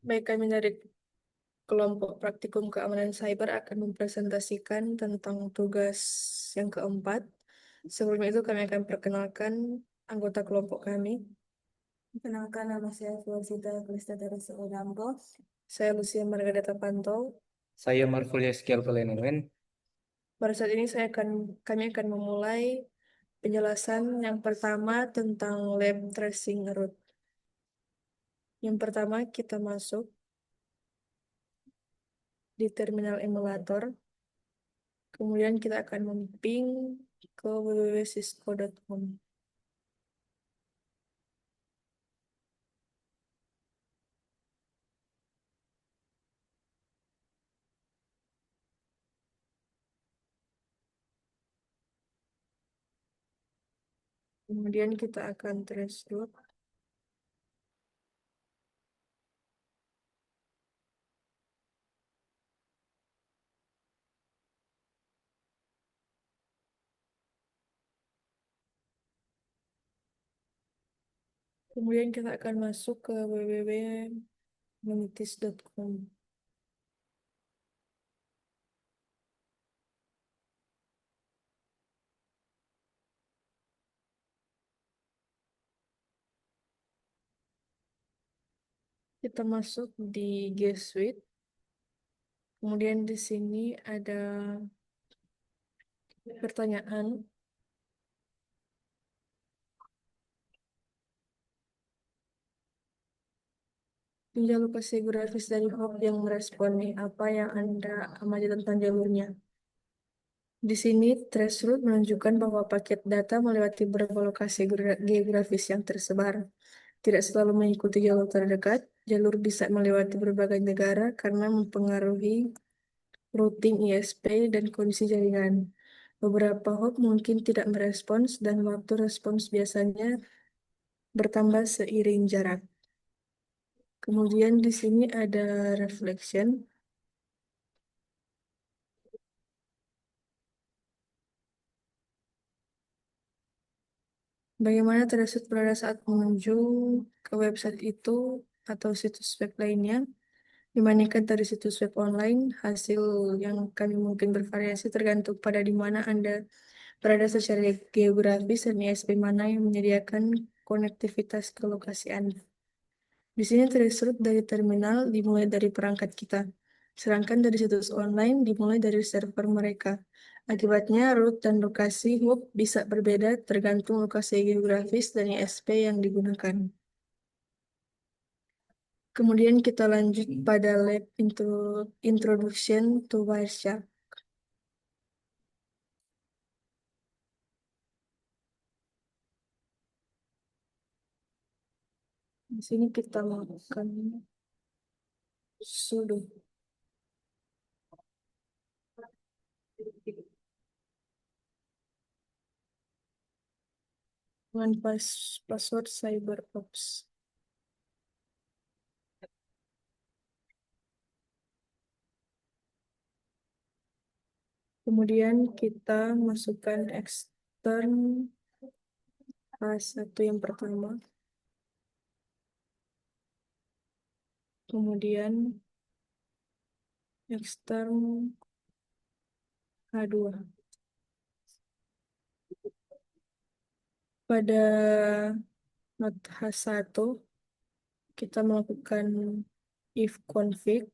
Baik, kami dari kelompok praktikum keamanan cyber akan mempresentasikan tentang tugas yang keempat. Sebelum itu kami akan perkenalkan anggota kelompok kami. Perkenalkan, nama saya Fulasita Kristatera Seodampo. Saya Lucia Margareta Panto. Saya Marfulia Skill Pelenowen. Pada saat ini kami akan memulai penjelasan yang pertama tentang lab tracing root. Yang pertama kita masuk di terminal emulator. Kemudian kita akan memping ke www.cisco.com. Kemudian kita akan trace root. Kemudian kita akan masuk ke www.monitis.com. Kita masuk di G Suite. Kemudian di sini ada pertanyaan. Tinjau lokasi geografis dari hop yang merespon nih, apa yang Anda amati tentang jalurnya. Di sini, traceroute menunjukkan bahwa paket data melewati beberapa lokasi geografis yang tersebar. Tidak selalu mengikuti jalur terdekat, jalur bisa melewati berbagai negara karena mempengaruhi routing ISP dan kondisi jaringan. Beberapa hop mungkin tidak merespons dan waktu respons biasanya bertambah seiring jarak. Kemudian di sini ada reflection. Bagaimana tersebut berada saat menuju ke website itu atau situs web lainnya. Dibandingkan dari situs web online, hasil yang kami mungkin bervariasi tergantung pada di mana Anda berada secara geografis dan ISP mana yang menyediakan konektivitas ke lokasi Anda. Di sini tersurat dari terminal dimulai dari perangkat kita, sedangkan dari situs online dimulai dari server mereka. Akibatnya, root dan lokasi hub bisa berbeda tergantung lokasi geografis dan ISP yang digunakan. Kemudian kita lanjut pada lab introduction to Wireshark. Di sini kita melakukan sudo dengan password CyberOps. Kemudian kita masukkan extern H1 yang pertama. Kemudian extern H2. Pada node H1 kita melakukan if config.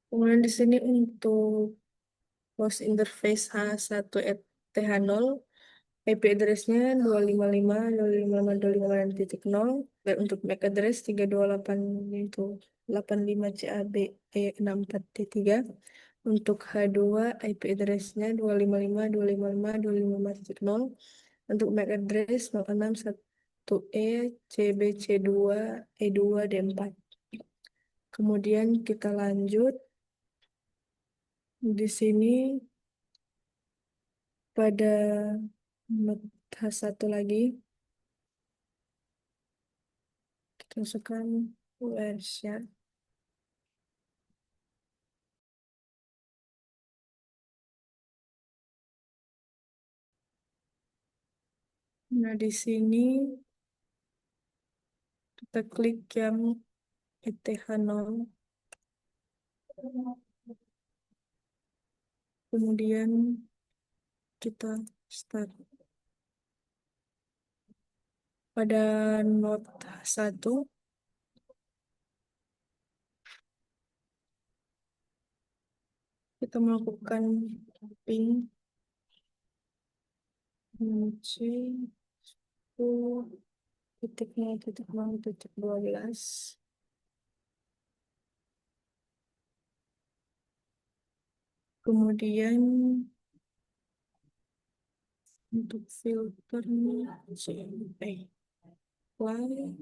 Kemudian di sini untuk host interface H1 TH0, IP address-nya 255.255.255.0, dan untuk MAC address 328 itu 85 CAB E64T3. Untuk H2 IP address-nya 255.255.255.0, untuk MAC address 061E CBC2 E2D4. Kemudian kita lanjut di sini pada node H1 lagi. Masukkan Wireshark. Nah, di sini kita klik yang ETH0. Kemudian kita start. Pada node 1, kita melakukan ping menuju 10.0.0.12. Kemudian untuk filternya CMP Y.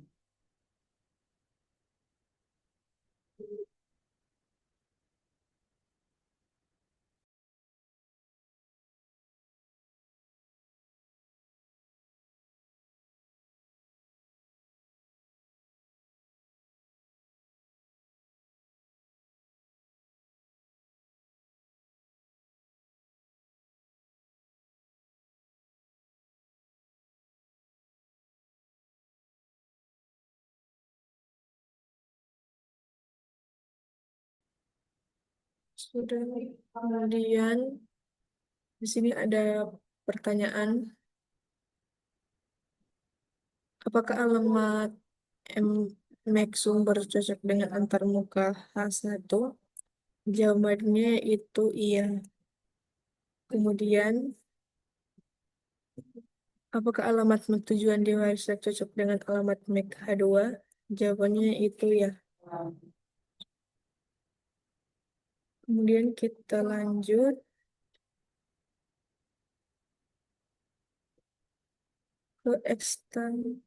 Sudah. Kemudian di sini ada pertanyaan, apakah alamat MAC sumber cocok dengan antarmuka H1? Jawabannya itu iya. Kemudian, apakah alamat MAC tujuan device cocok dengan alamat MAC H2? Jawabannya itu ya. Kemudian kita lanjut ke extend.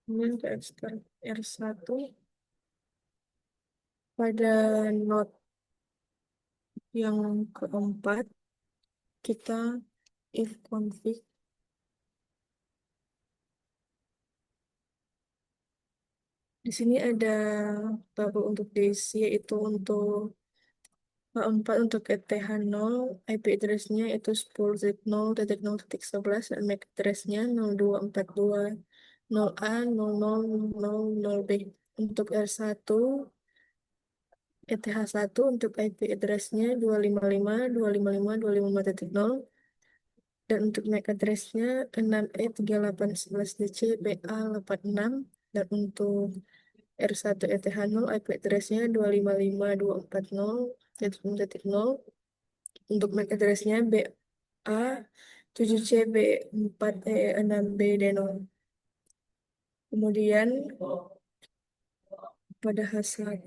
Kemudian ke extend R1. Pada node yang keempat, kita if config. Di sini ada tabel untuk DC, yaitu untuk keempat untuk ETH0, IP address-nya itu 10.0.0.11 dan MAC address-nya 0242.0A0000B. Untuk R1, ETH1 untuk IP address-nya 255.255.255.0 dan untuk MAC address-nya 6E3811DC BA86 dan untuk R1 ETH0 IP address-nya 255.240.0. Untuk MAC address-nya BA7CB4E6BD0. Kemudian pada H1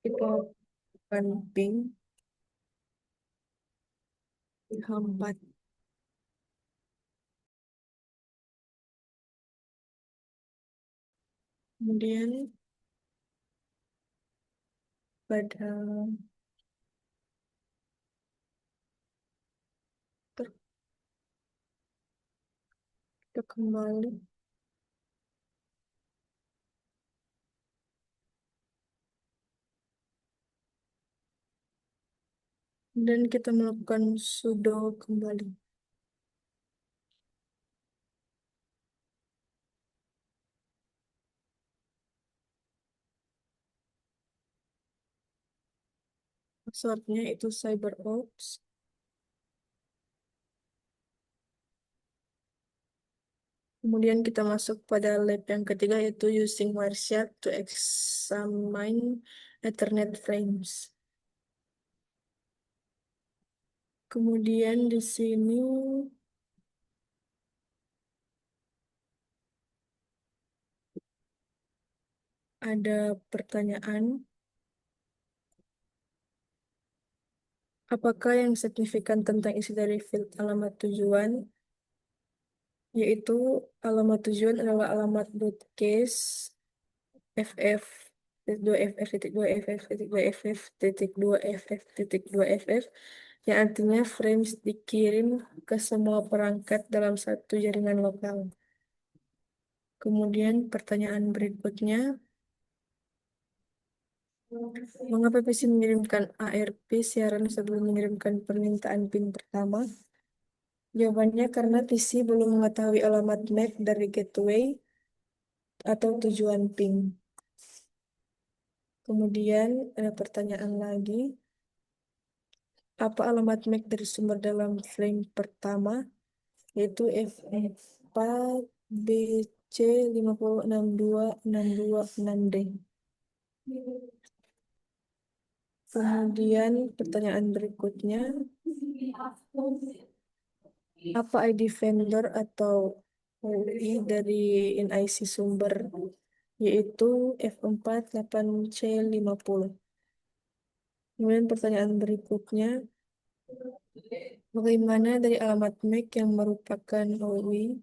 kita akan ping H4. Kemudian pada kita kembali dan kita melakukan sudo kembali. Passwordnya itu CyberOps. Kemudian kita masuk pada lab yang ketiga, yaitu using Wireshark to examine Ethernet frames. Kemudian di sini ada pertanyaan, Apakah yang signifikan tentang isi dari field alamat tujuan? Yaitu alamat tujuan adalah alamat broadcast FF titik 2 FF titik 2 FF titik 2 FF titik 2 FF titik 2 FF yang artinya frames dikirim ke semua perangkat dalam satu jaringan lokal. Kemudian pertanyaan berikutnya, mengapa PC mengirimkan ARP siaran sebelum mengirimkan permintaan PIN pertama? Jawabannya karena PC belum mengetahui alamat MAC dari gateway atau tujuan PIN. Kemudian ada pertanyaan lagi, apa alamat MAC dari sumber dalam frame pertama? Yaitu F4 BC 50626266D. Kemudian pertanyaan berikutnya, apa ID vendor atau UI dari NIC sumber? Yaitu F48C50. Kemudian pertanyaan berikutnya, bagaimana dari alamat MAC yang merupakan OI?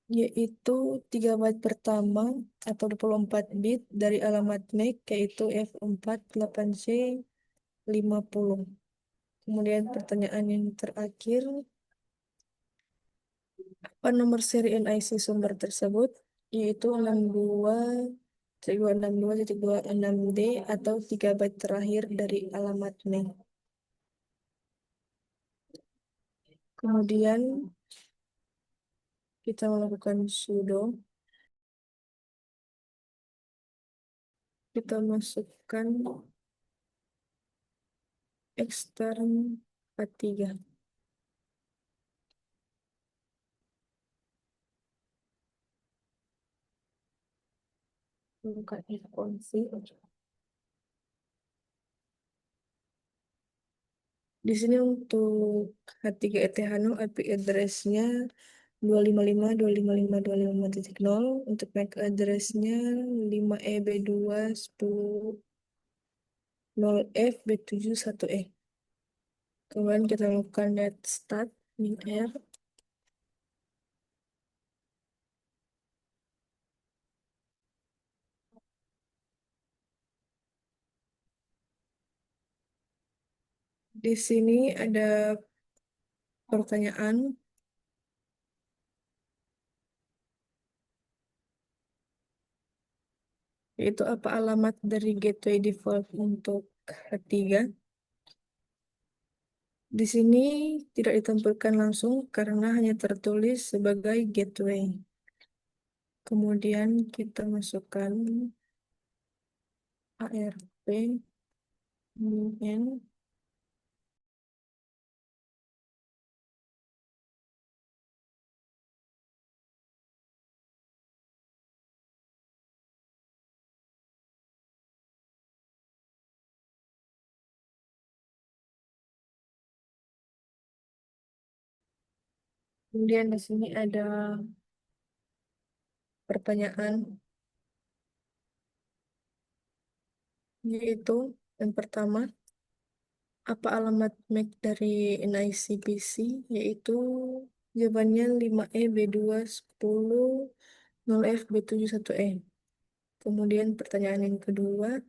Yaitu 3 byte pertama atau 24 bit dari alamat MAC yaitu F48C50. Kemudian pertanyaan yang terakhir, apa nomor seri NIC sumber tersebut? Yaitu 62.262.26D atau 3 byte terakhir dari alamat MAC. Kemudian kita melakukan sudo. Kita masukkan ekstern A3. Buka konfig. Di sini untuk H3 Ethano IP address-nya 255.255.255.0. Untuk MAC address-nya 5EB210F B71E. Kemudian kita lakukan net start min-R. Di sini ada pertanyaan, yaitu apa alamat dari gateway default untuk H3. Di sini tidak ditampilkan langsung karena hanya tertulis sebagai gateway. Kemudian kita masukkan ARP min. Kemudian di sini ada pertanyaan, yaitu yang pertama, apa alamat MAC dari NIC PC? Yaitu jawabannya 5E B210 0F B71E. Kemudian pertanyaan yang kedua,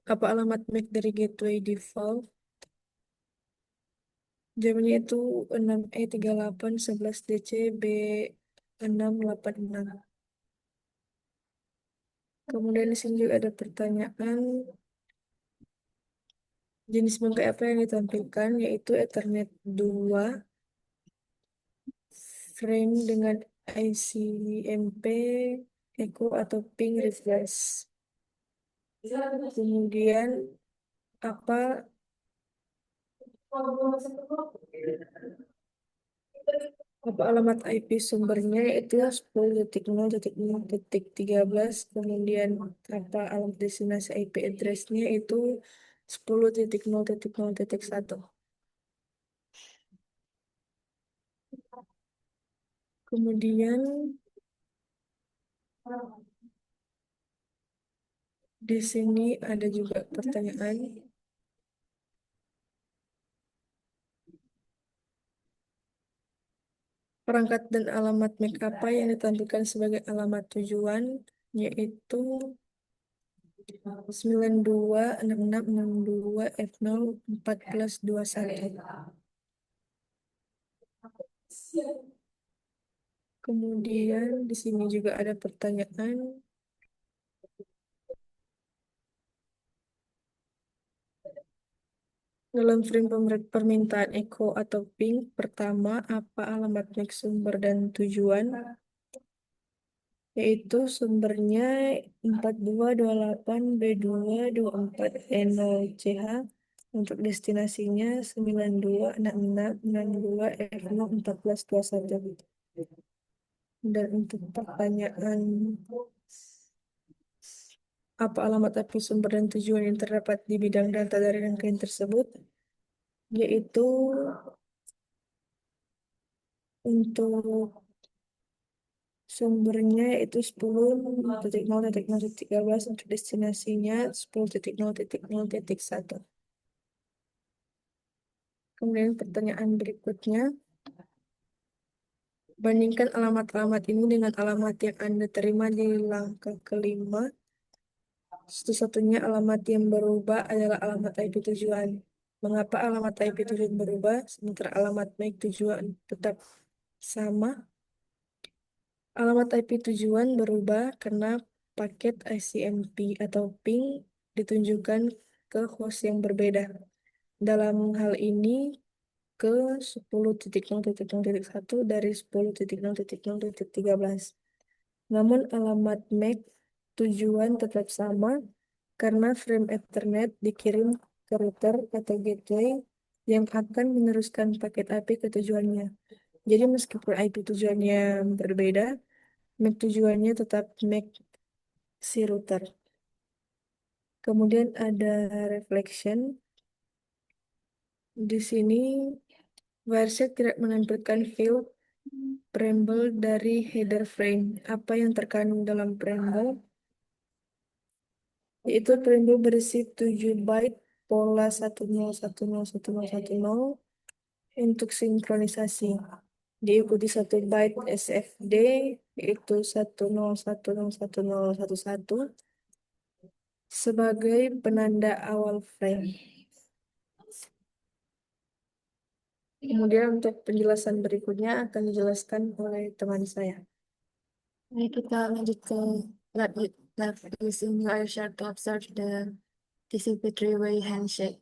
apa alamat MAC dari gateway default? Jawabannya itu 6E3811DC B686. Kemudian di sini juga ada pertanyaan, jenis bangkai apa yang ditampilkan, yaitu Ethernet 2 frame dengan ICMP, Echo atau ping refresh. Kemudian apa apa alamat IP sumbernya, yaitu 10.0.0.13. Kemudian apa alamat destinasi IP address-nya itu 10.0.0.1. Kemudian Di sini ada juga pertanyaan. Perangkat dan alamat MAC apa yang ditampilkan sebagai alamat tujuan, yaitu 926662F01421. Kemudian di sini juga ada pertanyaan. Dalam frame permintaan echo atau ping, pertama, apa alamat MAC sumber dan tujuan? Yaitu sumbernya 4228B224E0CH, untuk destinasinya 926692F01421. Dan untuk pertanyaan apa alamat IP sumber dan tujuan yang terdapat di bidang data dari rangkaian tersebut, yaitu untuk sumbernya yaitu 10.0.0.13, untuk destinasinya 10.0.0.1. Kemudian pertanyaan berikutnya, bandingkan alamat-alamat ini dengan alamat yang Anda terima di langkah kelima. Satu-satunya alamat yang berubah adalah alamat IP tujuan. Mengapa alamat IP tujuan berubah, sementara alamat MAC tujuan tetap sama? Alamat IP tujuan berubah karena paket ICMP atau ping ditunjukkan ke host yang berbeda. Dalam hal ini ke 10.0.0.1 dari 10.0.0.13. Namun alamat MAC tujuan tetap sama karena frame Ethernet dikirim ke router atau gateway yang akan meneruskan paket IP ke tujuannya. Jadi meskipun IP tujuannya berbeda, MAC tujuannya tetap MAC si router. Kemudian ada reflection. Di sini Wireshark tidak menampilkan field preamble dari header frame. Apa yang terkandung dalam preamble? Yaitu preamble berisi 7 byte pola 10101010 untuk sinkronisasi. Diikuti 1 byte SFD yaitu 10101011 sebagai penanda awal frame. Kemudian untuk penjelasan berikutnya akan dijelaskan oleh teman saya. Mari kita lanjut ke lab using Wireshark to observe the TCP three-way handshake.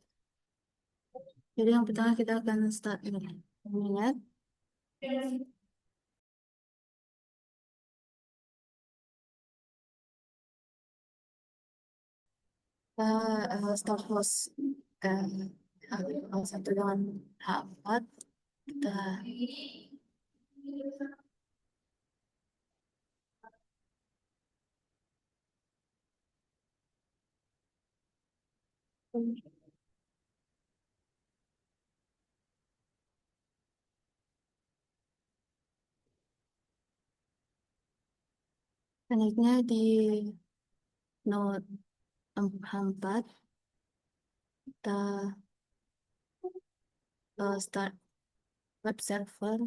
Jadi yang pertama kita akan start ini. Ingat. Kita start host H1 dengan H4. Kita selanjutnya di node H4 kita start web server.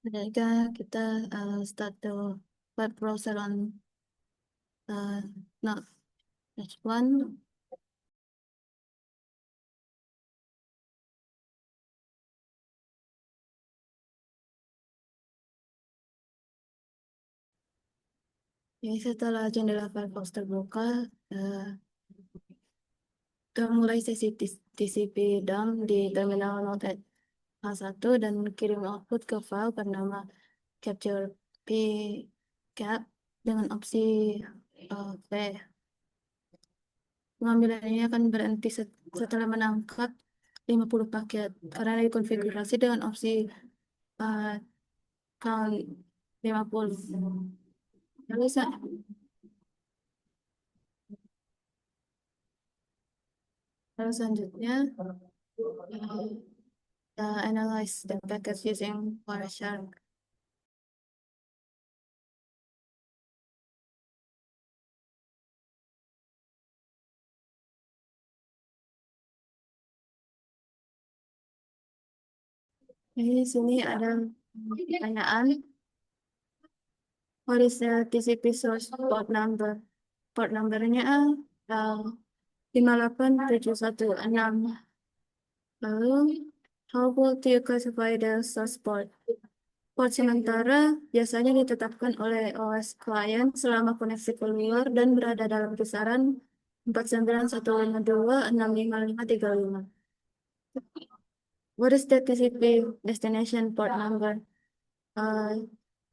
Ketika kita start the web browser on node H1. Jadi setelah jendela Firefox terbuka, kita mulai sesi TCP dump di terminal node H1 dan kirim output ke file bernama capture pcap dengan opsi V. Pengambilan ini akan berhenti setelah menangkap 50 paket karena dikonfigurasi dengan opsi count 50. Lalu Lalu selanjutnya, analyze the package using Wireshark. Di sini ada pertanyaan. What is the TCP source port number? Port numbernya 58716. Lalu, how would you classify the source port? Port sementara biasanya ditetapkan oleh OS client selama koneksi keluar dan berada dalam kisaran 49152655535. What is the TCP destination port number?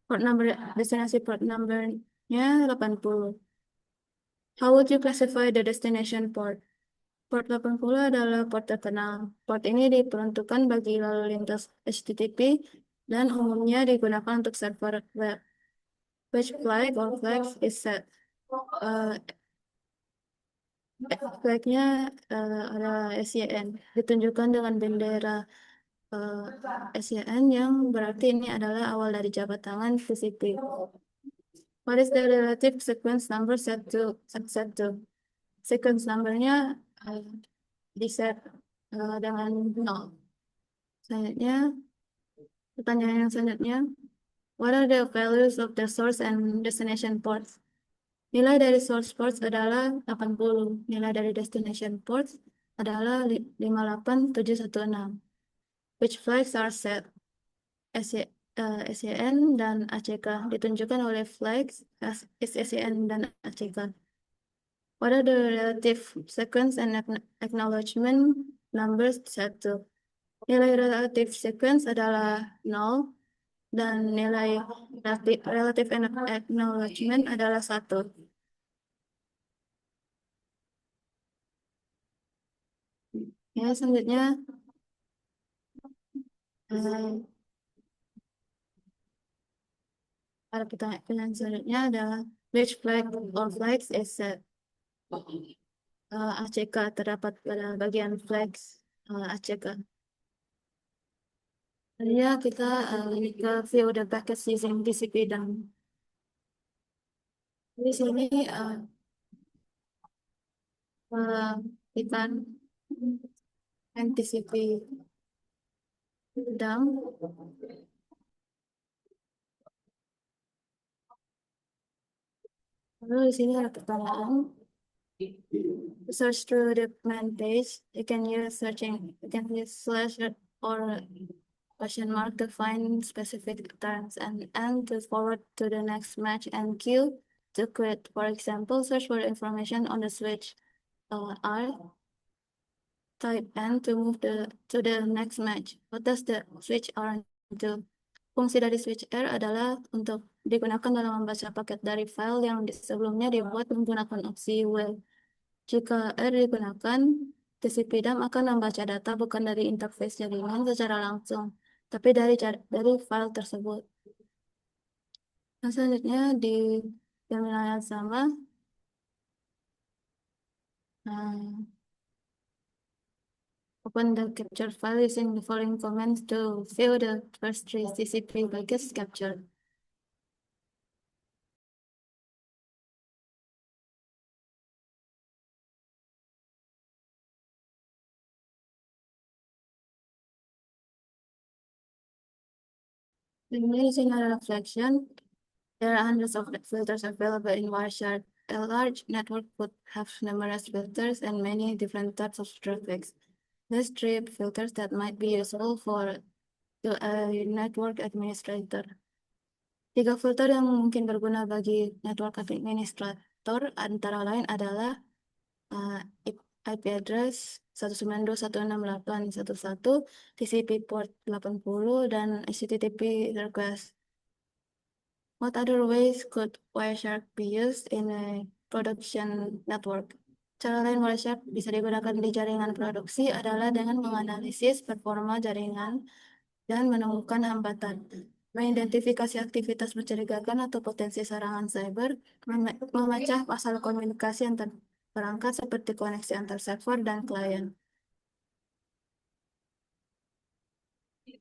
Port number destinasi port numbernya 80. How would you classify the destination port? Port 80 adalah port terkenal. Port ini diperuntukkan bagi lalu lintas HTTP dan umumnya digunakan untuk server web. Which flag or flags is set? Flagnya adalah SYN, ditunjukkan dengan bendera SYN yang berarti ini adalah awal dari jabat tangan TCP. What is the relative sequence number set to? Sequence numbernya di set dengan 0. Selanjutnya, pertanyaan yang selanjutnya, what are the values of the source and destination ports? Nilai dari source ports adalah 80, nilai dari destination ports adalah 58716. Which flags are set? SYN dan ACK ditunjukkan oleh flags SYN dan ACK. What are the relative sequence and acknowledgement numbers set to? Nilai relative sequence adalah 0 dan nilai relative acknowledgement adalah 1. Ya, selanjutnya ada pertanyaan selanjutnya adalah which flag or flags is set? ACK terdapat pada bagian flags ACK. Ya, kita ini ke view the package using TCP dan di sini ikan TCP dump. Lalu di sini ada pertanyaan. Search through the main page. You can use slash or question mark to find specific terms and to forward to the next match and queue to quit. For example, search for information on the switch R. Type N to move to the next match. What does the switch R do? Fungsi dari switch R adalah untuk digunakan dalam membaca paket dari file yang sebelumnya dibuat menggunakan opsi web. Jika R digunakan, TCP dump akan membaca data bukan dari interface jaringan secara langsung, tapi dari file tersebut. Nah, selanjutnya di terminal yang sama, open the capture file using the following commands to view the first 3 TCP packets captured. Using a reflection, there are hundreds of filters available in Wireshark. A large network would have numerous filters and many different types of traffic. Let's strip filters that might be useful for a network administrator. 3 filter yang mungkin berguna bagi network administrator antara lain adalah IP address 192.168.1.1, TCP port 80, dan HTTP request. What other ways could Wireshark be used in a production network? Cara lain Wireshark bisa digunakan di jaringan produksi adalah dengan menganalisis performa jaringan dan menemukan hambatan, mengidentifikasi aktivitas mencurigakan atau potensi serangan cyber, memecah pasal komunikasi antar perangkat seperti koneksi antar server dan klien.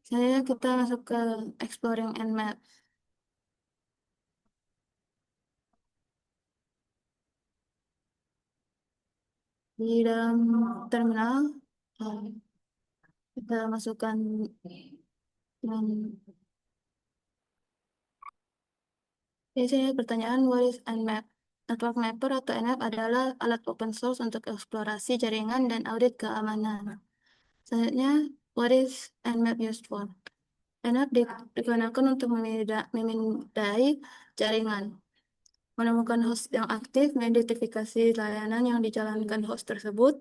Selanjutnya kita masuk ke Exploring Nmap. Di dalam terminal, eh, kita masukkan yang di sini pertanyaan, what is Nmap? Network Mapper atau Nmap adalah alat open source untuk eksplorasi jaringan dan audit keamanan. Selanjutnya, what is Nmap used for? Nmap digunakan untuk memindai jaringan, menemukan host yang aktif, mengidentifikasi layanan yang dijalankan host tersebut,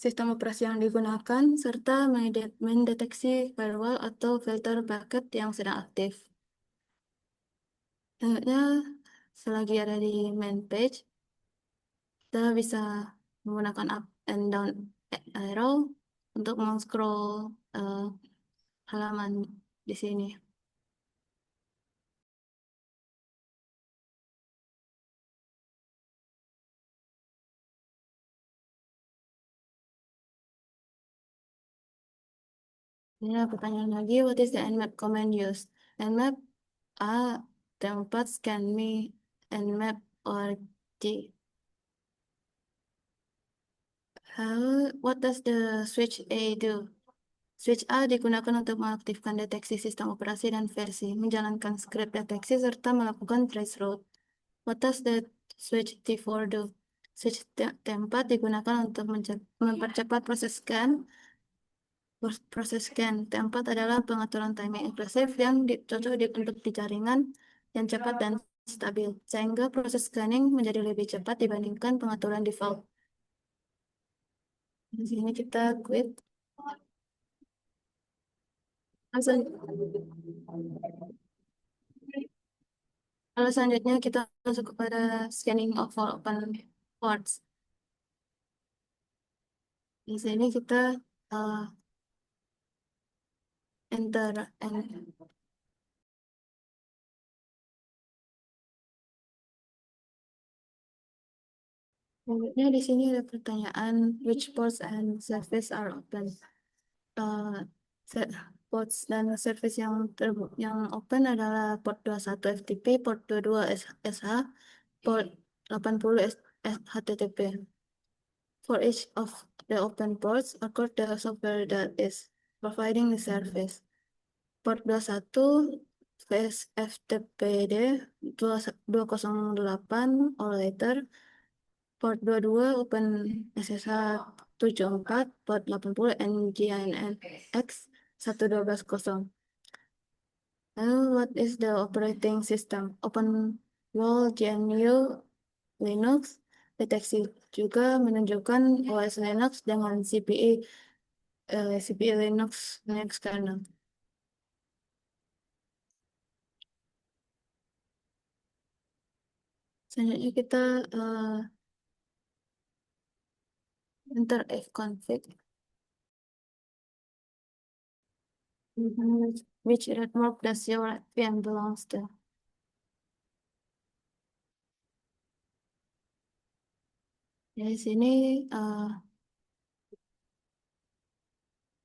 sistem operasi yang digunakan, serta mendeteksi firewall atau filter paket yang sedang aktif. Selanjutnya, selagi ada di main page, kita bisa menggunakan up and down arrow untuk scroll halaman di sini. Ini ada pertanyaan lagi, what is the Nmap command used? Nmap A tempat scan me Nmap or G. What does the switch A do? Switch A digunakan untuk mengaktifkan deteksi sistem operasi dan versi, menjalankan script deteksi, serta melakukan traceroute. What does the switch T4 do? Switch tempat digunakan untuk mempercepat proses scan. Proses scan tempat adalah pengaturan timing agresif yang cocok untuk di jaringan yang cepat dan stabil, sehingga proses scanning menjadi lebih cepat dibandingkan pengaturan default. Di sini kita quit. Lalu selanjutnya kita masuk kepada scanning of all open ports. Di sini kita enter and selanjutnya di sini ada pertanyaan, which ports and service are open? Ports dan service yang open adalah port 21 FTP, port 22 SH, port 80 HTTP. For each of the open ports, occur the software that is providing the service. Port 21 VS FTPD 208 or later. Port 22 Open SSH 74, port 80 NGINX 1210. Lalu, what is the operating system? Open World GNU Linux. Deteksi juga menunjukkan OS Linux dengan CPE Linux kernel. Selanjutnya kita enter fconfig. Which network does your VM belongs to? Di sini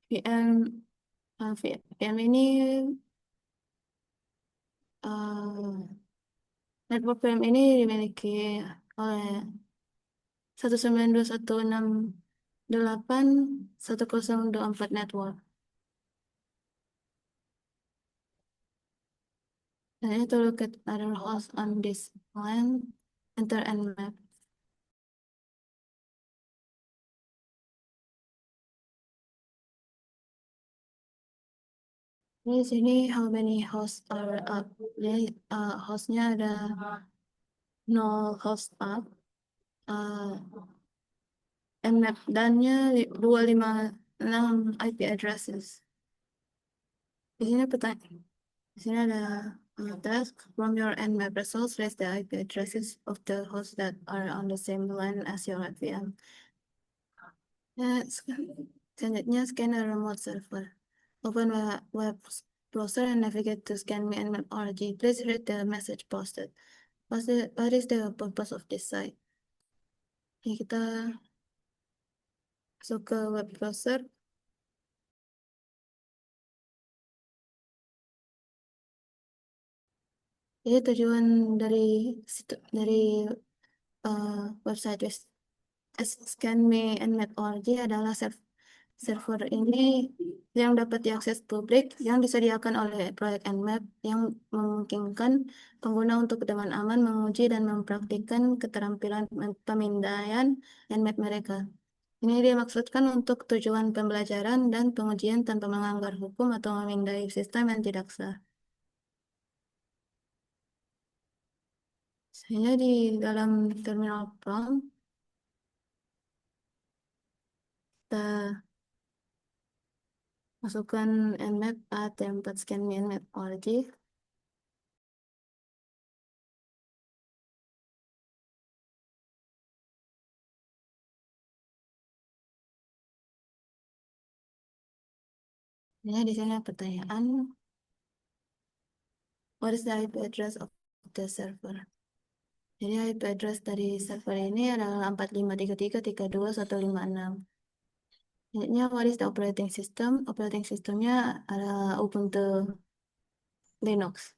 VM ini network VM ini dimiliki oleh 192.168.1024 network. And to look at other hosts on this line, enter Nmap. Di sini how many hosts are up? Jadi hostnya ada 0 host up. Nmap dan-nya 256 IP addresses. Di sini di sini ada task from your Nmap results, list the IP addresses of the hosts that are on the same line as your VM. Selanjutnya scan a remote server. Open web browser and navigate to scan me Nmap org. Please read the message posted. What is the purpose of this site? Ya, kita masuk ke web browser. Jadi tujuan dari dari website ScanMe and Med.org adalah server ini yang dapat diakses publik yang disediakan oleh proyek Nmap yang memungkinkan pengguna untuk dengan aman menguji dan mempraktikkan keterampilan pemindaian Nmap mereka. Ini dimaksudkan untuk tujuan pembelajaran dan pengujian tanpa melanggar hukum atau memindai sistem yang tidak sah. Sehingga di dalam terminal prompt, kita masukkan Nmap a tempat scan Nmap org. Ya, di sini ada pertanyaan, what is the IP address of the server? Jadi IP address dari server ini adalah 4533.32.156. Selanjutnya, what is the operating system? Operating systemnya adalah Ubuntu Linux.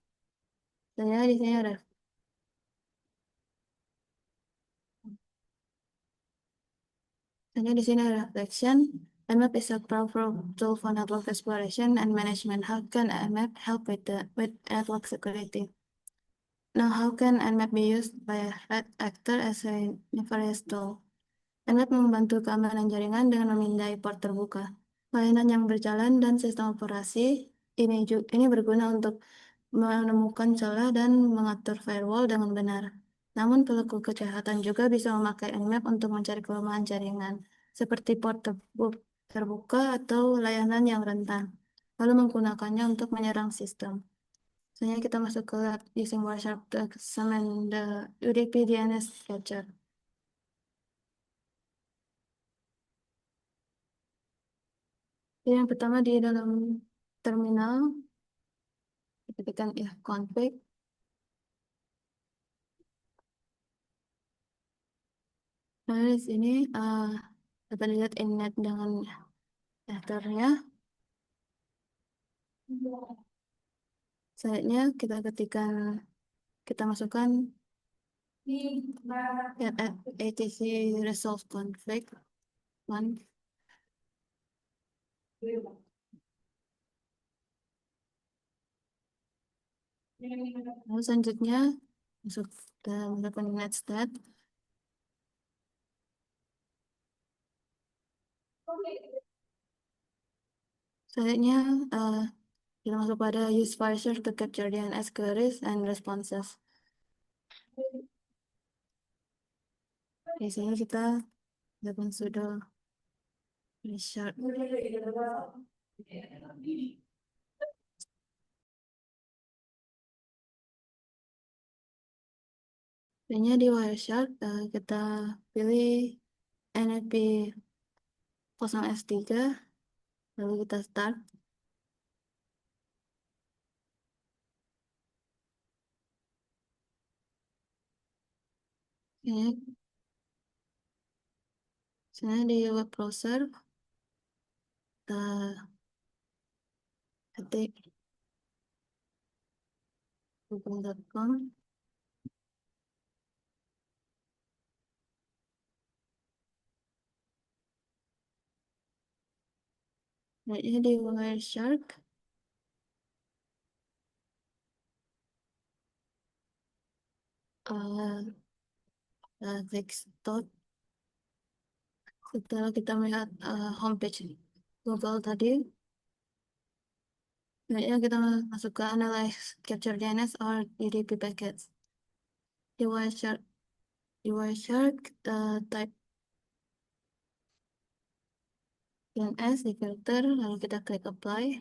Selanjutnya di sini ada reflection. Nmap is a powerful tool for network exploration and management. How can Nmap help with network security? Now, how can Nmap be used by a threat actor as a nefarious tool? Nmap membantu keamanan jaringan dengan memindai port terbuka. Layanan yang berjalan dan sistem operasi ini berguna untuk menemukan celah dan mengatur firewall dengan benar. Namun pelaku kejahatan juga bisa memakai Nmap untuk mencari kelemahan jaringan, seperti port terbuka atau layanan yang rentan, lalu menggunakannya untuk menyerang sistem. Selanjutnya kita masuk ke using Wireshark to examine the UDP DNS capture. Yang pertama di dalam terminal, kita ketikkan ifconfig. Lalu di sini dapat dilihat innet dengan headernya. Selanjutnya kita masukkan etc resolve config one. Lalu selanjutnya masuk ke menggunakan netstat. Selanjutnya kita masuk pada use Wireshark to capture DNS queries and responses. Di sini kita lakukan sudo Wireshark. Selanjutnya di Wireshark kita pilih NFP 0S3, lalu kita start. Ini sebenarnya di web browser kita ketik google.com. Nah, ini di Wireshark. Klik start. Setelah kita melihat homepage Google tadi, selanjutnya kita masuk ke Analyze Capture DNS or UDP Packets. Di Wireshark kita type DNS di filter, lalu kita klik Apply.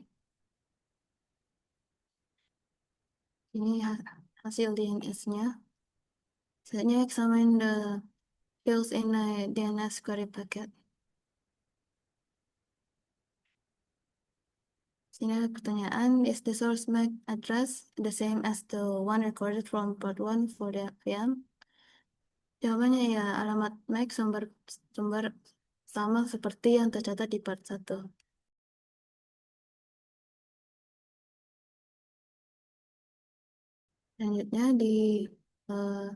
Ini hasil DNS-nya. Selanjutnya examine the fields in a DNS query packet. Sini ada pertanyaan, is the source MAC address the same as the one recorded from port 1 for the VM? Jawabannya ya alamat MAC sumber sama seperti yang tercatat di part 1. Selanjutnya di eh,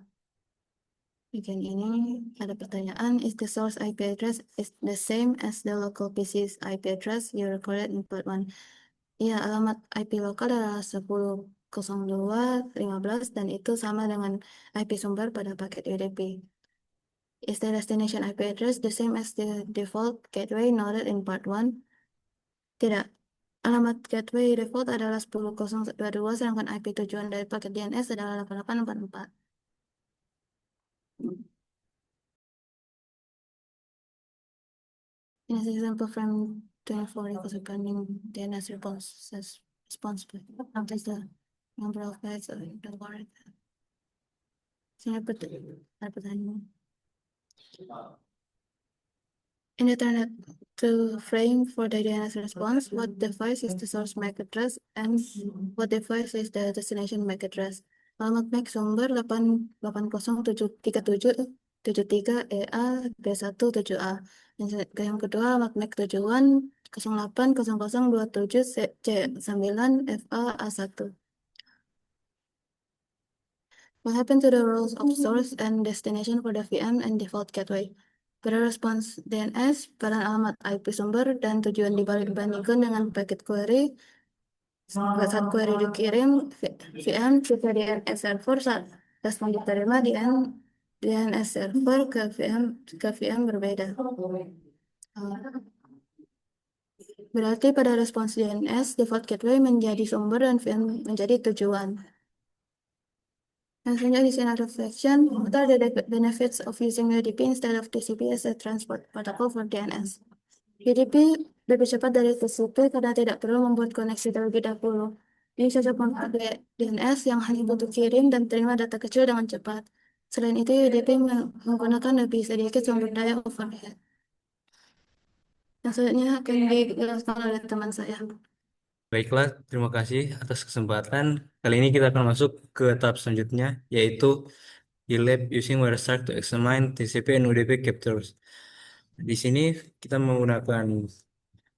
bagian ini ada pertanyaan, is the source IP address is the same as the local PC's IP address you recorded in part 1? Ya, alamat IP lokal adalah 10.02.15 dan itu sama dengan IP sumber pada paket UDP. Is the destination IP address the same as the default gateway noted in part 1? Tidak. Alamat gateway default adalah 10.022, sedangkan IP tujuan dari paket DNS adalah 8844. In this example, frame 24 equals appending DNS response updates the number of bytes of the word. Sini ada pertanyaan. In the Ethernet to frame for the DNS response, what device is the source MAC address and what device is the destination MAC address? Alamat MAC sumber 8803773EA B17A. Yang kedua, alamat MAC tujuan 080027C9FA A1. What happened to the roles of source and destination for the VM and default gateway? Pada respons DNS, peran alamat IP sumber dan tujuan dibandingkan dengan paket query. Saat query dikirim, VM ke DNS server, saat respon diterima di DNS server ke VM berbeda. Berarti pada respons DNS, default gateway menjadi sumber dan VM menjadi tujuan. And selanjutnya di scenario reflection, what are the benefits of using UDP instead of TCP as a transport protocol for DNS? UDP lebih cepat dari TCP karena tidak perlu membuat koneksi terlebih dahulu. Ini cocok memakai DNS yang hanya butuh kirim dan terima data kecil dengan cepat. Selain itu, UDP menggunakan lebih sedikit sumber daya overhead. Yang selanjutnya akan dijelaskan oleh teman saya. Baiklah, terima kasih atas kesempatan. Kali ini kita akan masuk ke tahap selanjutnya, yaitu di lab using Wireshark to examine TCP and UDP captures. Di sini kita menggunakan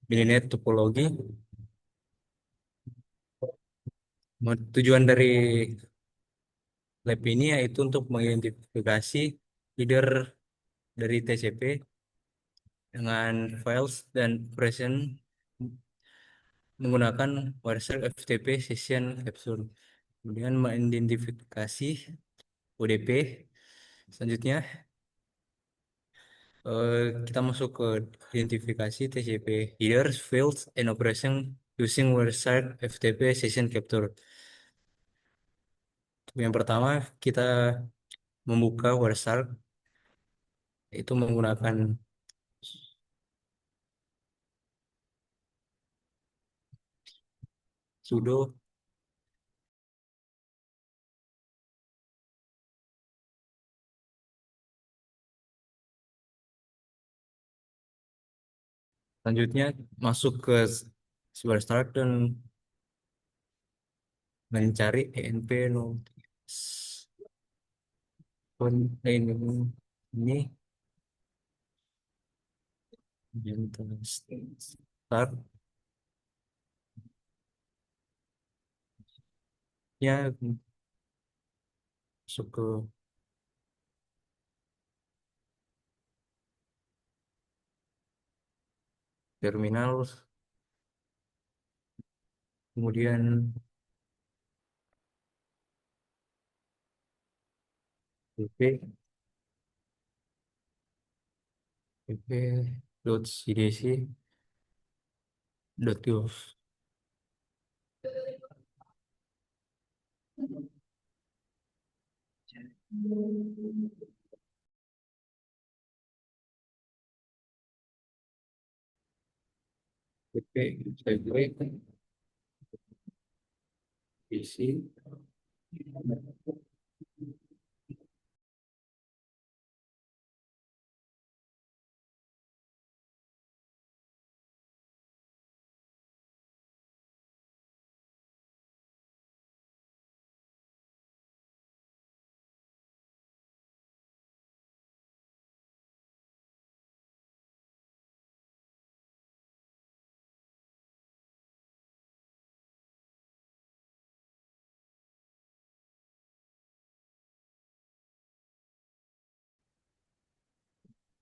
Mininet topologi. Tujuan dari lab ini yaitu untuk mengidentifikasi header dari TCP dengan files dan operation menggunakan Wireshark FTP session capture. Kemudian mengidentifikasi UDP. Selanjutnya kita masuk ke identifikasi TCP headers, fields, and operation using Wireshark FTP session capture. Yang pertama kita membuka Wireshark itu menggunakan sudo selanjutnya masuk ke Wireshark dan mencari ENP ini start ya masuk ke terminal, kemudian pp pp.cdc.gov pp saya klik isi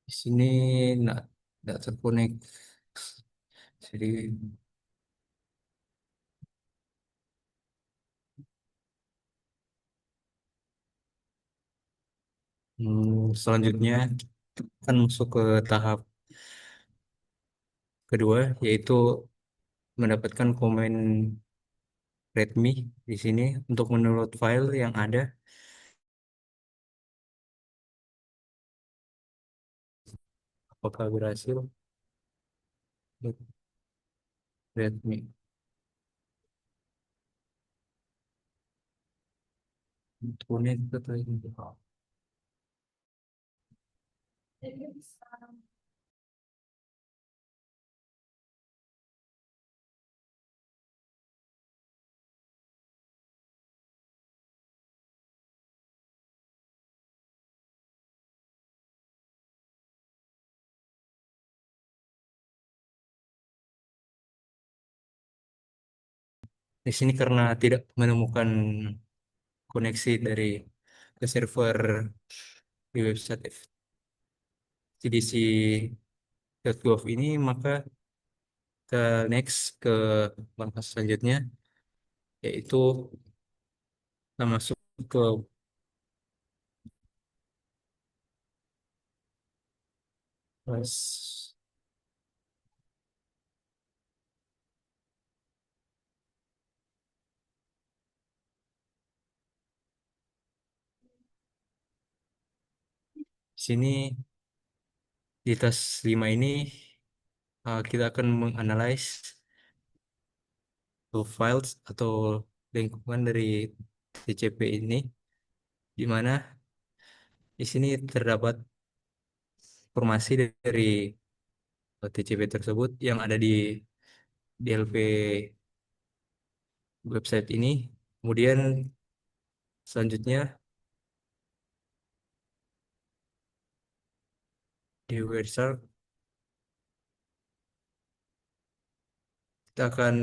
Di sini nggak terkonek. Jadi selanjutnya akan masuk ke tahap kedua, yaitu mendapatkan komen README di sini untuk mendownload file yang ada. Apakah berhasil? README. Connect ke di sini karena tidak menemukan koneksi dari ke server di website FTDC.gov ini, maka kita next ke langkah selanjutnya, yaitu kita masuk ke sini. Di tas 5 ini kita akan menganalisis files atau lingkungan dari TCP ini, di mana di sini terdapat informasi dari TCP tersebut yang ada di DLP website ini. Kemudian selanjutnya di Wireshark kita akan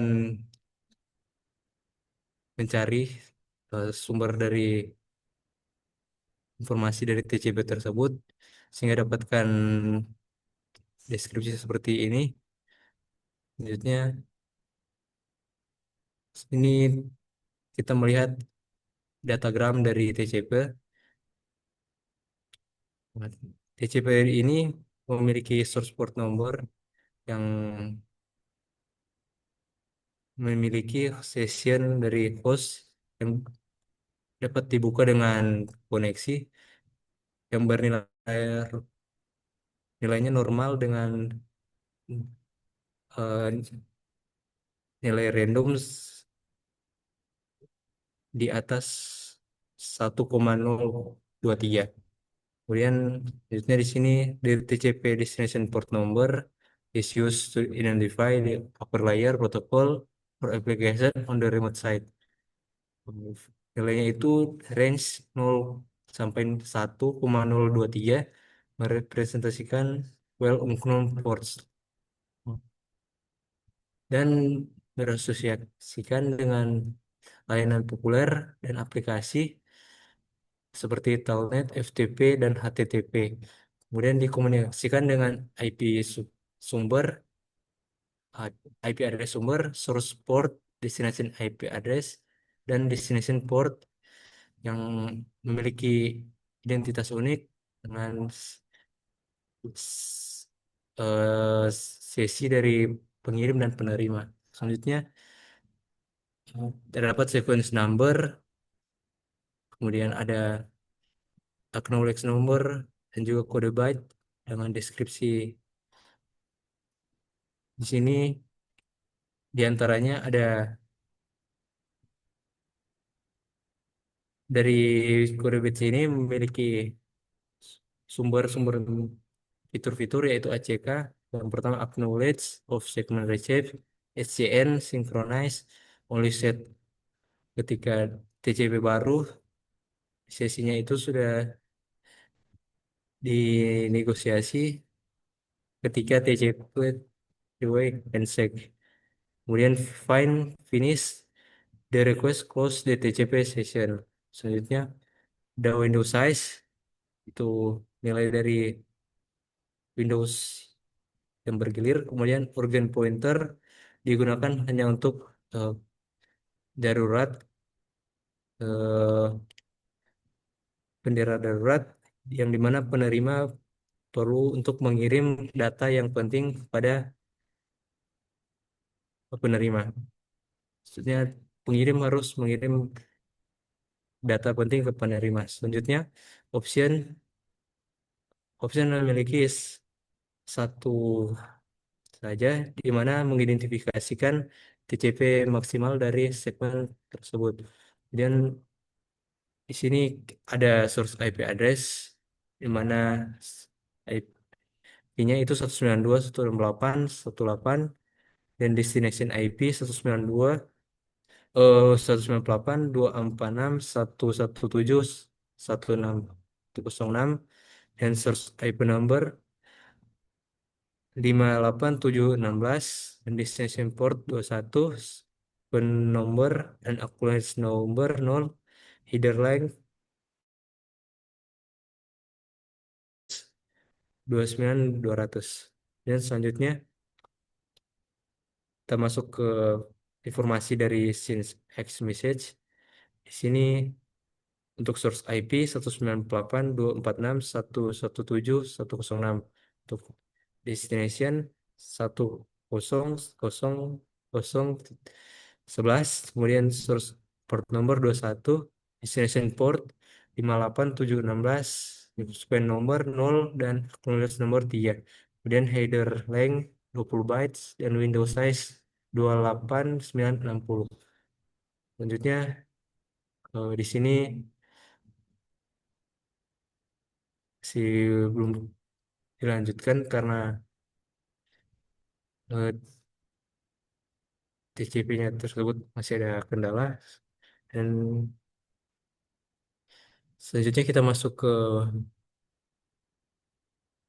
mencari sumber dari informasi dari TCP tersebut sehingga dapatkan deskripsi seperti ini. Selanjutnya ini kita melihat datagram dari TCP. TCP ini memiliki source port number yang memiliki session dari host yang dapat dibuka dengan koneksi yang nilainya normal dengan eh, nilai random di atas 1,023. Kemudian selanjutnya di sini di TCP destination port number is used to identify the upper layer protocol for application on the remote side. Nilainya itu range 0 sampai 1,023, merepresentasikan well unknown ports dan berasosiasikan dengan layanan populer dan aplikasi seperti Telnet, FTP, dan HTTP. Kemudian dikomunikasikan dengan IP sumber, uh, IP address sumber, source port, destination IP address, dan destination port yang memiliki identitas unik dengan eh, sesi dari pengirim dan penerima. Selanjutnya terdapat sequence number, kemudian ada acknowledge number, dan juga kode byte dengan deskripsi. Di sini diantaranya ada dari kode byte ini memiliki sumber-sumber fitur-fitur yaitu ACK. Yang pertama acknowledge of segment received, SCN synchronize only set ketika TCP baru sesinya itu sudah dinegosiasi ketika TCP dua handshake. Kemudian finish the request close the TCP session. Selanjutnya the window size itu nilai dari Windows yang bergilir. Kemudian urgent pointer digunakan hanya untuk darurat, eh, bendera darurat, yang dimana penerima perlu untuk mengirim data yang penting kepada penerima. Maksudnya pengirim harus mengirim data penting ke penerima. Selanjutnya, option option memiliki satu saja, di mana mengidentifikasikan TCP maksimal dari segmen tersebut. Kemudian di sini ada source IP address, di mana IP-nya itu 192.168.1.8, dan destination IP 192 198.246.117.106 dan source IP number 58716 dan destination port 21, pen number dan acknowledge number 0, header length 29200. Dan selanjutnya kita masuk ke informasi dari since X message. Di sini untuk source IP 198.246.117.106. Untuk destination 100.011. Kemudian source port number 21, destination port 58716, sequence number 0 dan acknowledge number 3. Kemudian header length 20 bytes dan window size 28960. Selanjutnya di sini belum dilanjutkan karena TCP-nya tersebut masih ada kendala. Dan selanjutnya kita masuk ke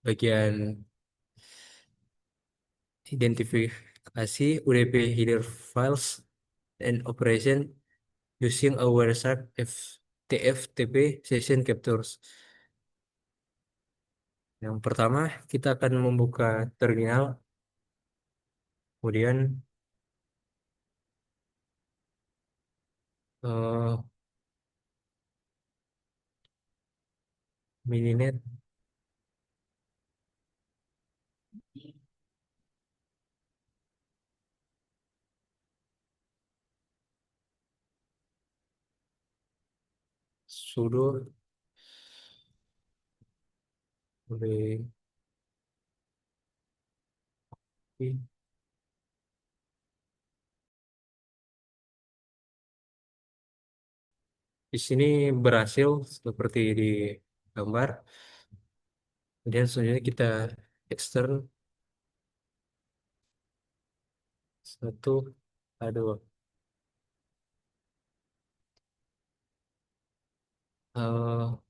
bagian identifikasi UDP header files and operation using a Wireshark TFTP session captures. Yang pertama, kita akan membuka terminal, kemudian eh, mininet sudo boleh di sini berhasil seperti di gambar. Kemudian selanjutnya kita extern satu, aduh, eh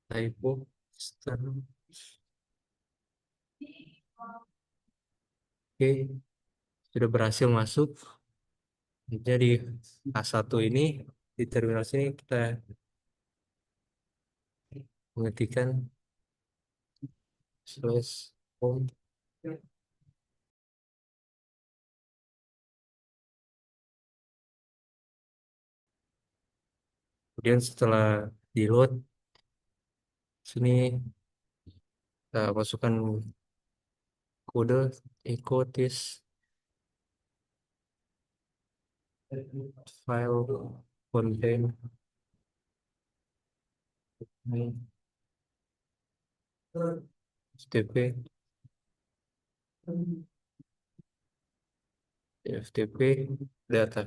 typo extern. Oke, sudah berhasil masuk. Jadi A1 ini di terminal sini kita mengetikkan slash home. Kemudian setelah di load sini kita masukkan kode echo this file contain FTP data.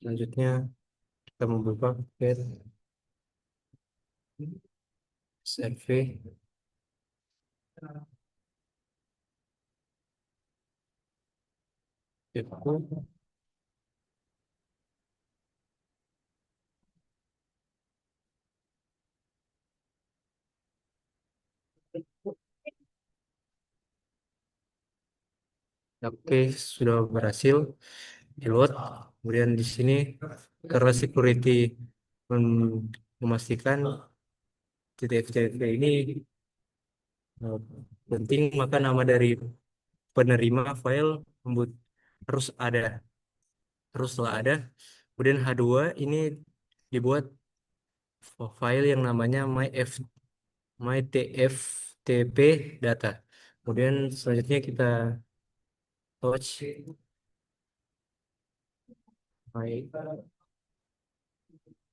Selanjutnya kita membuka get survey. Echo. Oke, sudah berhasil di load. Kemudian di sini karena security memastikan titik FTP ini eh, penting, maka nama dari penerima file harus ada, haruslah ada. Kemudian H2 ini dibuat file yang namanya myTFTP data. Kemudian selanjutnya kita touch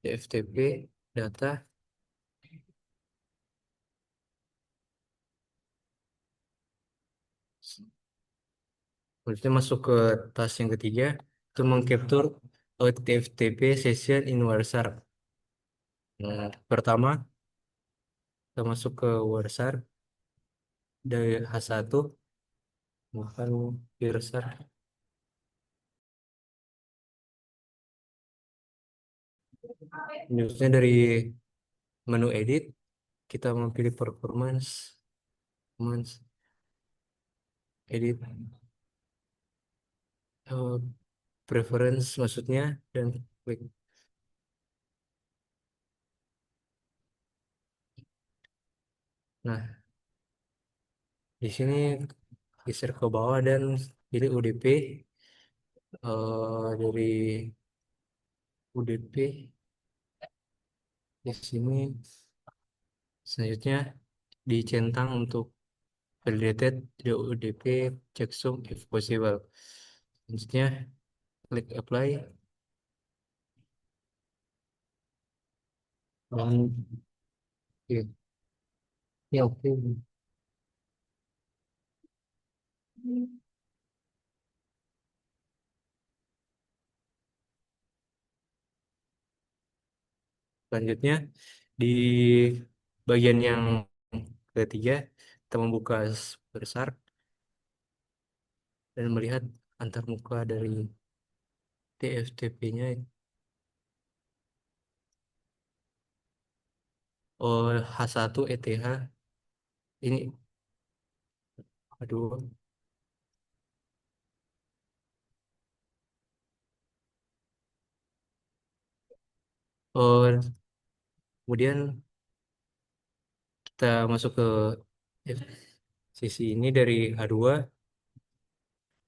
myTFTP data. Selanjutnya masuk ke task yang ketiga, itu mengcapture TFTP session in Wireshark. Nah, pertama kita masuk ke Wireshark dari H1, bukan Wireshark. Newsnya dari menu edit, kita memilih performance edit, eh, preference maksudnya, dan klik. Nah, di sini geser ke bawah dan pilih UDP. Dari UDP di sini selanjutnya dicentang untuk validated the UDP checksum if possible. Selanjutnya klik apply dan oke. Ya, oke. Selanjutnya di bagian yang ketiga kita membuka besar dan melihat antarmuka dari TFTP-nya. Oh, H1 ETH ini, aduh. Oh, kemudian kita masuk ke sisi ini dari H2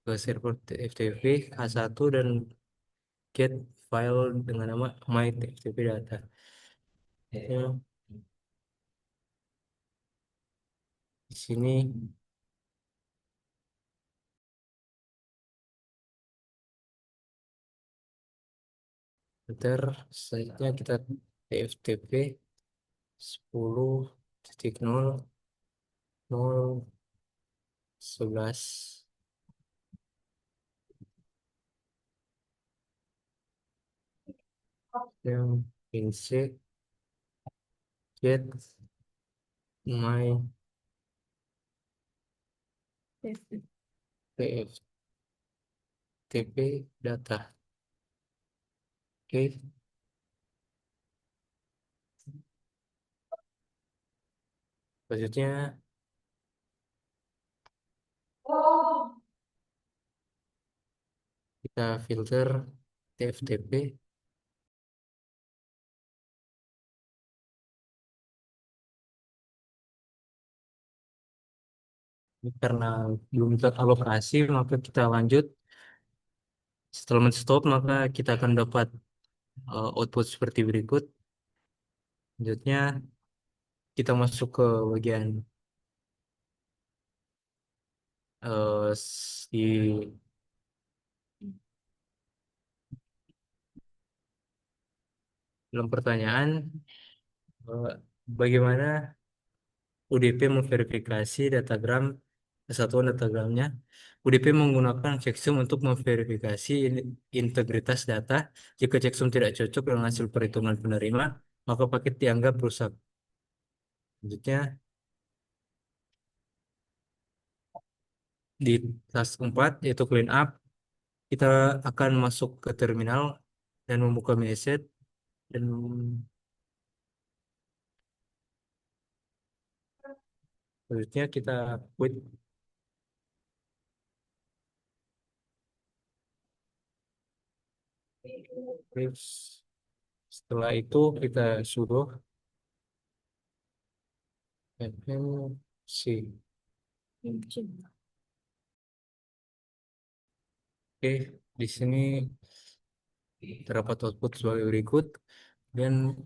ke server FTP H1 dan get file dengan nama my TFTP data. Ya, di sini enter site-nya kita TFTP 10.0.11 yang insert get my TFTP data. Oke, selanjutnya kita filter TFTP karena belum teralokasi, maka kita lanjut. Setelah men-stop, maka kita akan dapat output seperti berikut. Selanjutnya kita masuk ke bagian di dalam pertanyaan, eh, bagaimana UDP memverifikasi datagram kesatuan datagramnya. UDP menggunakan checksum untuk memverifikasi integritas data. Jika checksum tidak cocok dengan hasil perhitungan penerima, maka paket dianggap rusak. Selanjutnya di task 4 yaitu clean up, kita akan masuk ke terminal dan membuka message dan selanjutnya kita quit. Terus setelah itu kita sudo fmc. Oke, di sini terdapat output sebagai berikut dan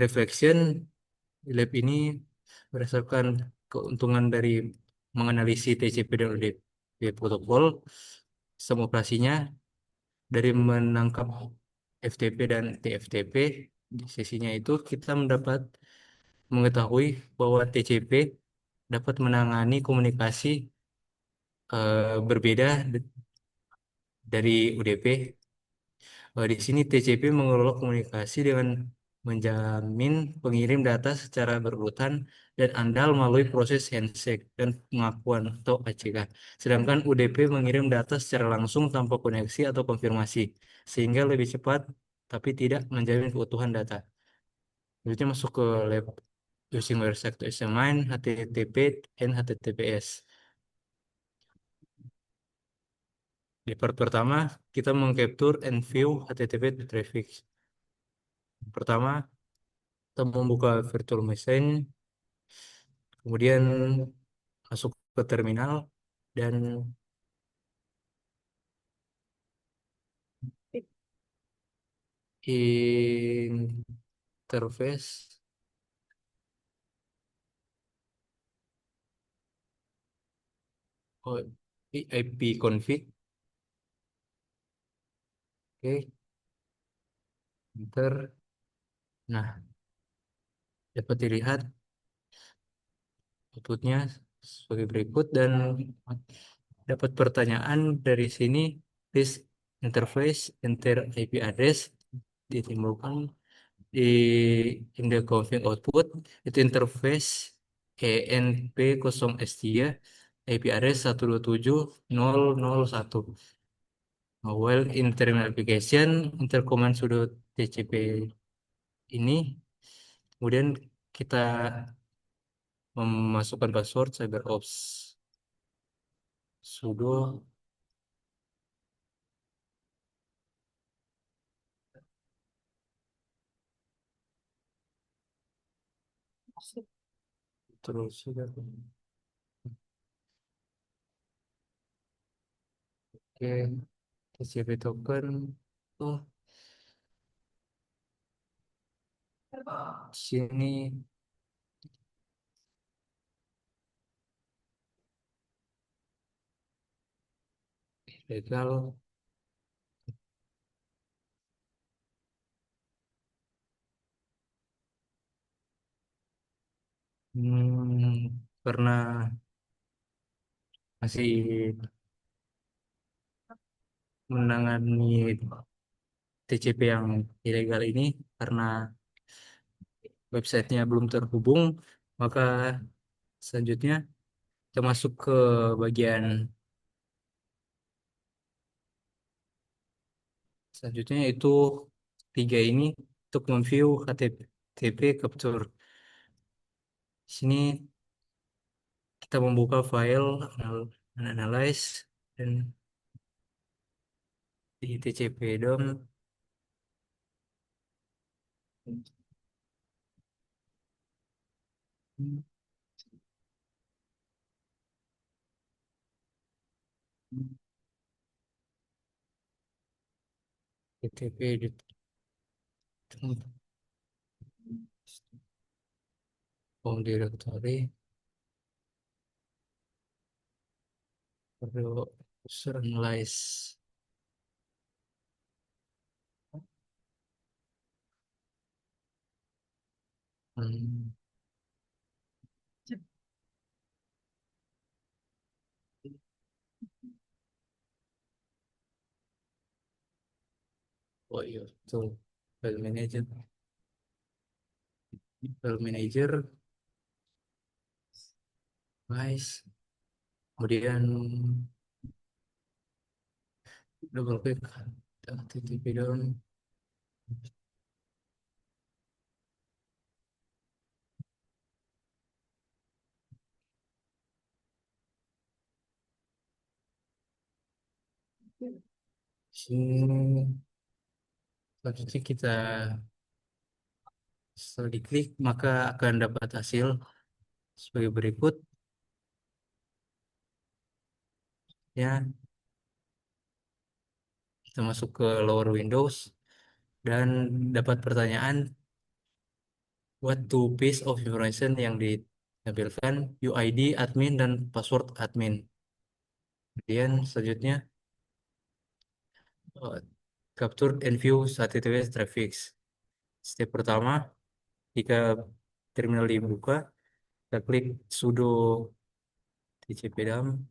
reflection lab ini berdasarkan keuntungan dari menganalisis TCP dan UDP protokol, sistem operasinya dari menangkap FTP dan TFTP. Di sesinya itu kita mendapat mengetahui bahwa TCP dapat menangani komunikasi berbeda dari UDP. Di sini TCP mengelola komunikasi dengan menjamin pengirim data secara berurutan dan andal melalui proses handshake dan pengakuan atau ACK. Sedangkan UDP mengirim data secara langsung tanpa koneksi atau konfirmasi, sehingga lebih cepat tapi tidak menjamin keutuhan data. Berikutnya masuk ke lab using website to examine HTTP and HTTPS. Di part pertama, kita mengcapture and view HTTP traffic. Pertama, kita membuka virtual machine, kemudian masuk ke terminal, dan interface oh, IP config. Oke, enter. Nah, dapat dilihat outputnya sebagai berikut dan dapat pertanyaan dari sini. This interface enter IP address ditimbulkan di in the config output. Itu interface ENP0S3 IP address 127.0.0.1. While in terminal application intercommand sudo TCP ini, kemudian kita memasukkan password CyberOps sudo terus sudah. Oke, TCP token. Oh, sini legal. Karena masih menangani TCP yang ilegal ini, karena websitenya belum terhubung, maka selanjutnya kita masuk ke bagian selanjutnya, yaitu tiga ini untuk memview HTTP capture. Di sini kita membuka file analyze dan di TCP DOM. TTP home directory perlu user analyze. Hmm. Oh iya, tuh file manager, guys. Kemudian double click HTTP DOM. Sini Selanjutnya kita setelah diklik maka akan dapat hasil sebagai berikut. Ya, kita masuk ke lower Windows dan dapat pertanyaan what two piece of information yang ditampilkan UID admin dan password admin. Kemudian selanjutnya eh, capture and view HTTPS traffic. Step pertama, jika terminal dibuka, kita klik sudo tcpdump.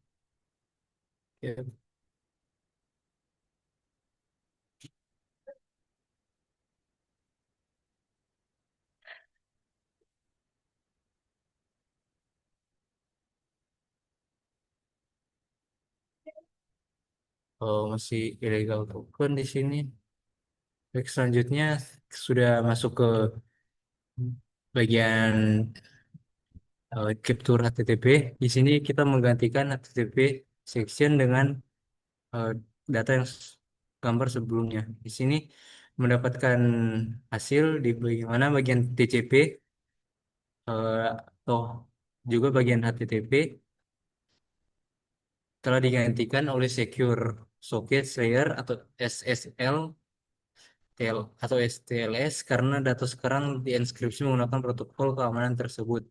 Ya, masih illegal token di sini. Baik, selanjutnya sudah masuk ke bagian capture HTTP. Di sini kita menggantikan HTTP section dengan eh, data yang gambar sebelumnya. Di sini mendapatkan hasil di bagaimana bagian TCP atau juga bagian HTTP telah digantikan oleh Secure Socket Layer atau SSL atau STLS karena data sekarang dienkripsi menggunakan protokol keamanan tersebut.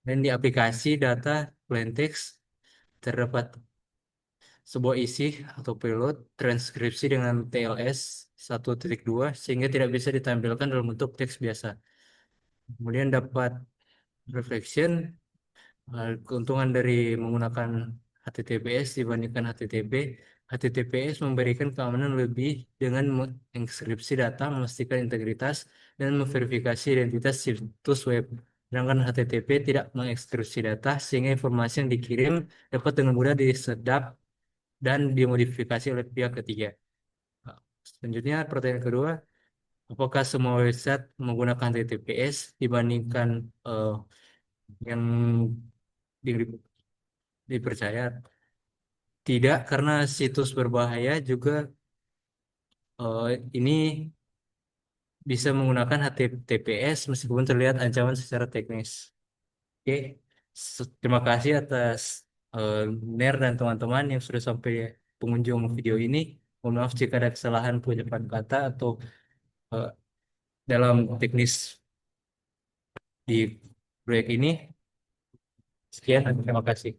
Dan di aplikasi data plain text terdapat sebuah isi atau payload transkripsi dengan TLS 1.2 sehingga tidak bisa ditampilkan dalam bentuk teks biasa. Kemudian dapat reflection, keuntungan dari menggunakan HTTPS dibandingkan HTTP. HTTPS memberikan keamanan lebih dengan mengenkripsi data, memastikan integritas, dan memverifikasi identitas situs web. Sedangkan HTTP tidak mengekskripsi data sehingga informasi yang dikirim dapat dengan mudah disedap dan dimodifikasi oleh pihak ketiga. Selanjutnya, pertanyaan kedua, apakah semua website menggunakan HTTPS dibandingkan yang di- dipercaya? Tidak, karena situs berbahaya juga ini bisa menggunakan HTTPS meskipun terlihat ancaman secara teknis. Oke, terima kasih atas eh, Ner dan teman-teman yang sudah sampai pengunjung video ini. Mohon maaf jika ada kesalahan pengucapan kata atau eh, dalam teknis di proyek ini. Sekian, terima kasih.